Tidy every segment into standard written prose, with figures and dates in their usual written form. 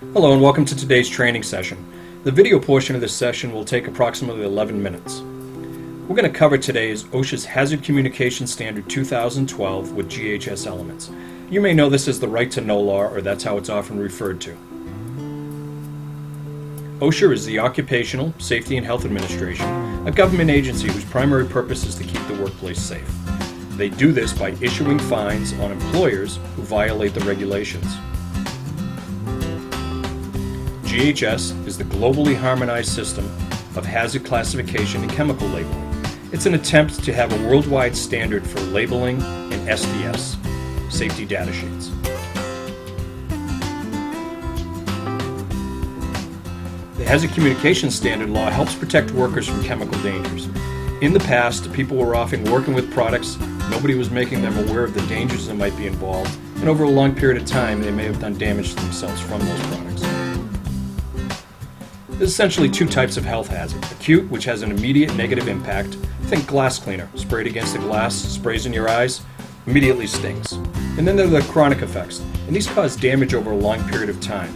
Hello and welcome to today's training session. The video portion of this session will take approximately 11 minutes. We're going to cover today is OSHA's Hazard Communication Standard 2012 with GHS elements. You may know this as the Right to Know law, or that's how it's often referred to. OSHA is the Occupational Safety and Health Administration, a government agency whose primary purpose is to keep the workplace safe. They do this by issuing fines on employers who violate the regulations. GHS is the globally harmonized system of hazard classification and chemical labeling. It's an attempt to have a worldwide standard for labeling and SDS, safety data sheets. The Hazard Communication Standard law helps protect workers from chemical dangers. In the past, people were often working with products, nobody was making them aware of the dangers that might be involved, and over a long period of time they may have done damage to themselves from those products. There's essentially two types of health hazard. Acute, which has an immediate negative impact. Think glass cleaner. Sprayed against the glass, sprays in your eyes, immediately stings. And then there are the chronic effects, and these cause damage over a long period of time.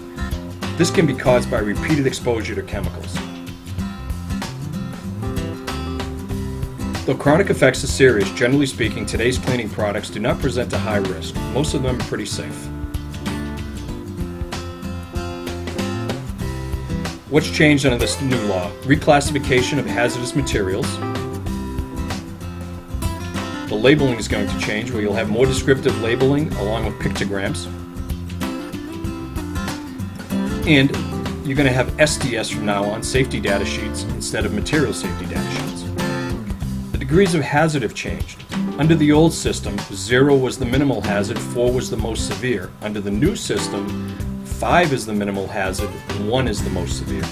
This can be caused by repeated exposure to chemicals. Though chronic effects are serious, generally speaking, today's cleaning products do not present a high risk. Most of them are pretty safe. What's changed under this new law? Reclassification of hazardous materials. The labeling is going to change, where you'll have more descriptive labeling along with pictograms. And you're going to have SDS from now on, safety data sheets, instead of material safety data sheets. The degrees of hazard have changed. Under the old system, 0 was the minimal hazard, 4 was the most severe. Under the new system, 5 is the minimal hazard, and 1 is the most severe.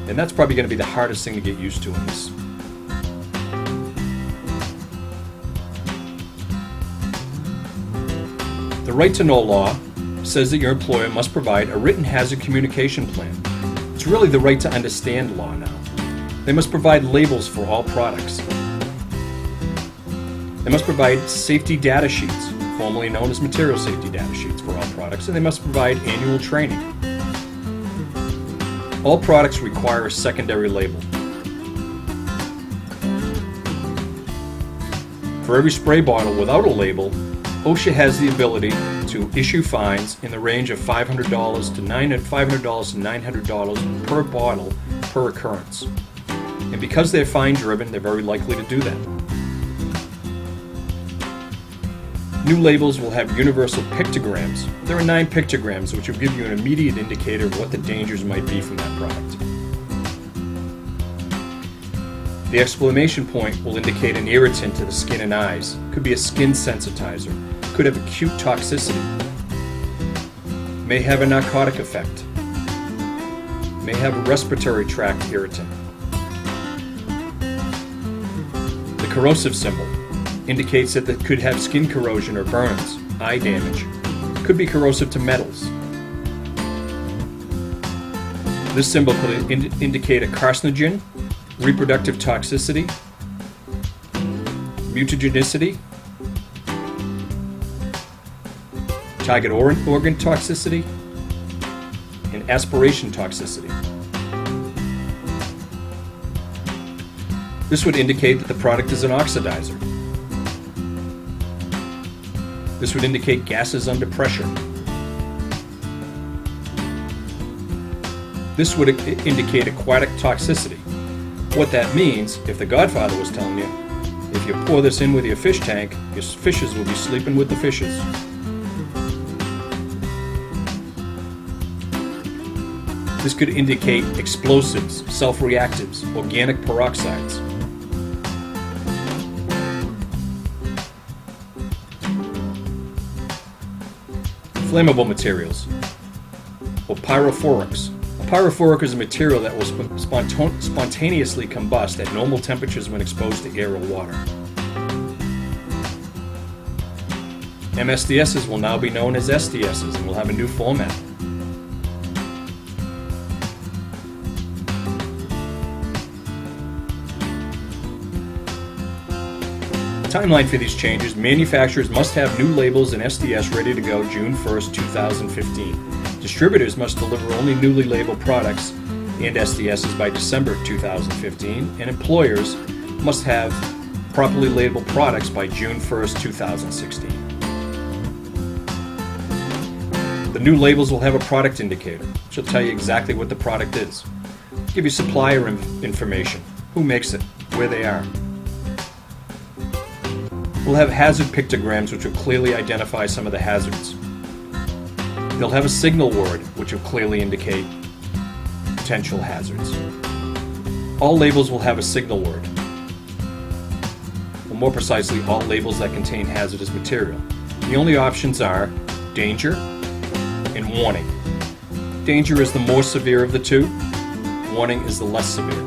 And that's probably going to be the hardest thing to get used to in this. The Right to Know law says that your employer must provide a written hazard communication plan. It's really the right to understand law now. They must provide labels for all products. They must provide safety data sheets, formerly known as material safety data sheets, for all products, and they must provide annual training. All products require a secondary label. For every spray bottle without a label, OSHA has the ability to issue fines in the range of $500 to $900 per bottle per occurrence. And because they're fine-driven, they're very likely to do that. New labels will have universal pictograms. There are 9 pictograms which will give you an immediate indicator of what the dangers might be from that product. The exclamation point will indicate an irritant to the skin and eyes. Could be a skin sensitizer. Could have acute toxicity. May have a narcotic effect. May have a respiratory tract irritant. The corrosive symbol indicates that it could have skin corrosion or burns, eye damage. Could be corrosive to metals. This symbol could indicate a carcinogen, reproductive toxicity, mutagenicity, target organ toxicity, and aspiration toxicity. This would indicate that the product is an oxidizer. This would indicate gases under pressure. This would indicate aquatic toxicity. What that means, if the Godfather was telling you, if you pour this in with your fish tank, your fishes will be sleeping with the fishes. This could indicate explosives, self-reactives, organic peroxides. Flammable materials, or pyrophorics. A pyrophoric is a material that will spontaneously combust at normal temperatures when exposed to air or water. MSDSs will now be known as SDSs and will have a new format. Timeline for these changes: manufacturers must have new labels and SDS ready to go June 1st, 2015. Distributors must deliver only newly labeled products and SDSs by December 2015, and employers must have properly labeled products by June 1st, 2016. The new labels will have a product indicator, which will tell you exactly what the product is. Give you supplier information, who makes it, where they are. We'll have hazard pictograms which will clearly identify some of the hazards. They'll have a signal word which will clearly indicate potential hazards. All labels will have a signal word. Or more precisely, all labels that contain hazardous material. The only options are danger and warning. Danger is the more severe of the two. Warning is the less severe.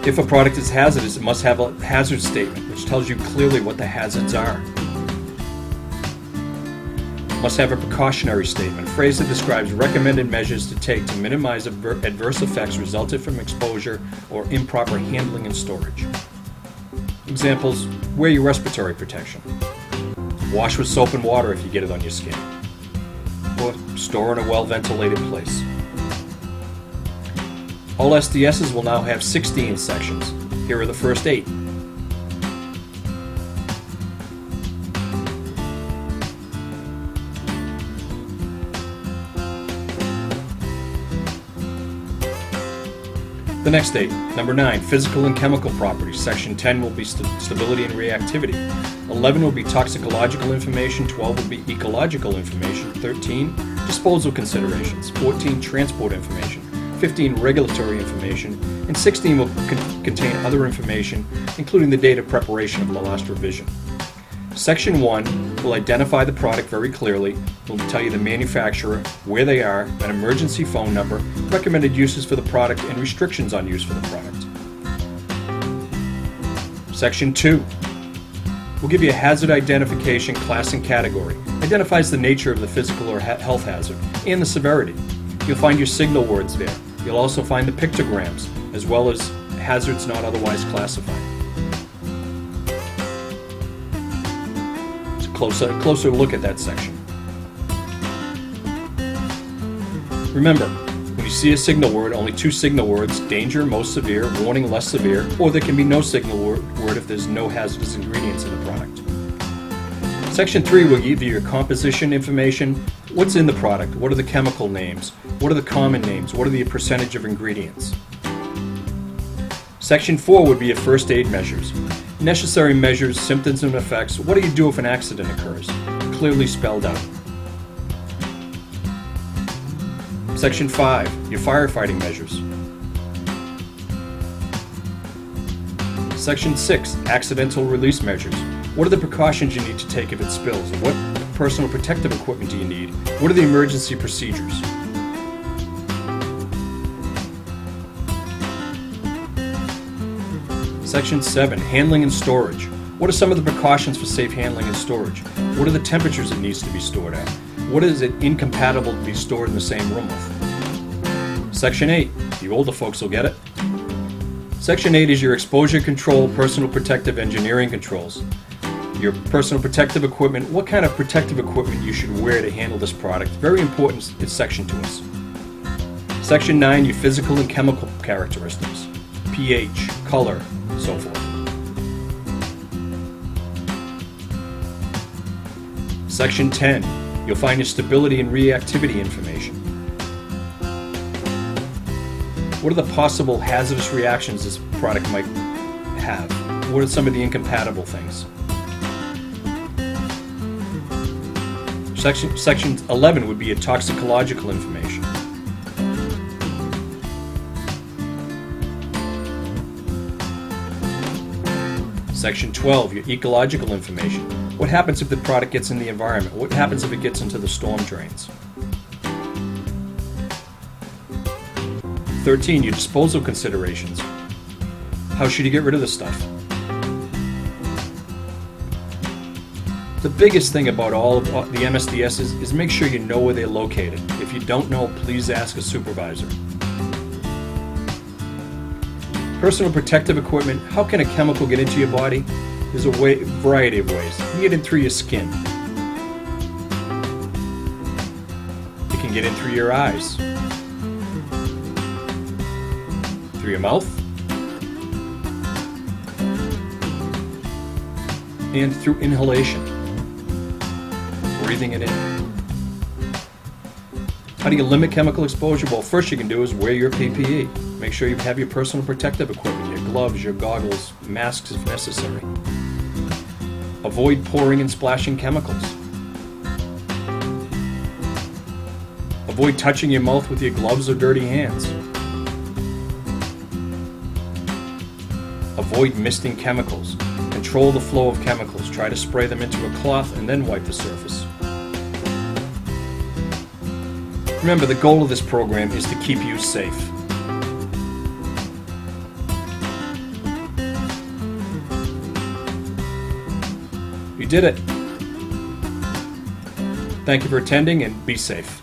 If a product is hazardous, it must have a hazard statement which tells you clearly what the hazards are. It must have a precautionary statement, a phrase that describes recommended measures to take to minimize adverse effects resulting from exposure or improper handling and storage. Examples: wear your respiratory protection. Wash with soap and water if you get it on your skin. Or store in a well-ventilated place. All SDSs will now have 16 sections. Here are the first 8. The next 8. Number 9, physical and chemical properties. Section 10 will be stability and reactivity. 11 will be toxicological information. 12 will be ecological information. 13, disposal considerations. 14, transport information. 15, regulatory information. And 16 will contain other information, including the date of preparation of the last revision. Section 1 will identify the product very clearly. It will tell you the manufacturer, where they are, an emergency phone number, recommended uses for the product, and restrictions on use for the product. Section 2 will give you a hazard identification, class, and category. Identifies the nature of the physical or health hazard and the severity. You'll find your signal words there. You'll also find the pictograms, as well as hazards not otherwise classified. Closer look at that section. Remember, when you see a signal word, only 2 signal words: danger, most severe; warning, less severe; or there can be no signal word if there's no hazardous ingredients in the product. Section 3 will give you your composition information. What's in the product? What are the chemical names? What are the common names? What are the percentage of ingredients? Section 4 would be your first aid measures. Necessary measures, symptoms and effects. What do you do if an accident occurs? Clearly spelled out. Section 5, your firefighting measures. Section 6, accidental release measures. What are the precautions you need to take if it spills? What personal protective equipment do you need? What are the emergency procedures? Section 7, handling and storage. What are some of the precautions for safe handling and storage? What are the temperatures it needs to be stored at? What is it incompatible to be stored in the same room with? Section 8, the older folks will get it. Section 8 is your exposure control, personal protective engineering controls. Your personal protective equipment, what kind of protective equipment you should wear to handle this product. Very important section to us. Section 9, your physical and chemical characteristics. pH, color, so forth. Section 10, you'll find your stability and reactivity information. What are the possible hazardous reactions this product might have? What are some of the incompatible things? Section 11 would be your toxicological information. Section 12, your ecological information. What happens if the product gets in the environment? What happens if it gets into the storm drains? 13, your disposal considerations. How should you get rid of the stuff? The biggest thing about all of the MSDSs is make sure you know where they're located. If you don't know, please ask a supervisor. Personal protective equipment. How can a chemical get into your body? There's a variety of ways. You can get in through your skin. can get in through your eyes, through your mouth, and through inhalation, breathing it in. How do you limit chemical exposure? Well, first you can do is wear your PPE. Make sure you have your personal protective equipment, your gloves, your goggles, masks if necessary. Avoid pouring and splashing chemicals. Avoid touching your mouth with your gloves or dirty hands. Avoid misting chemicals. Control the flow of chemicals. Try to spray them into a cloth and then wipe the surface. Remember, the goal of this program is to keep you safe. You did it. Thank you for attending and be safe.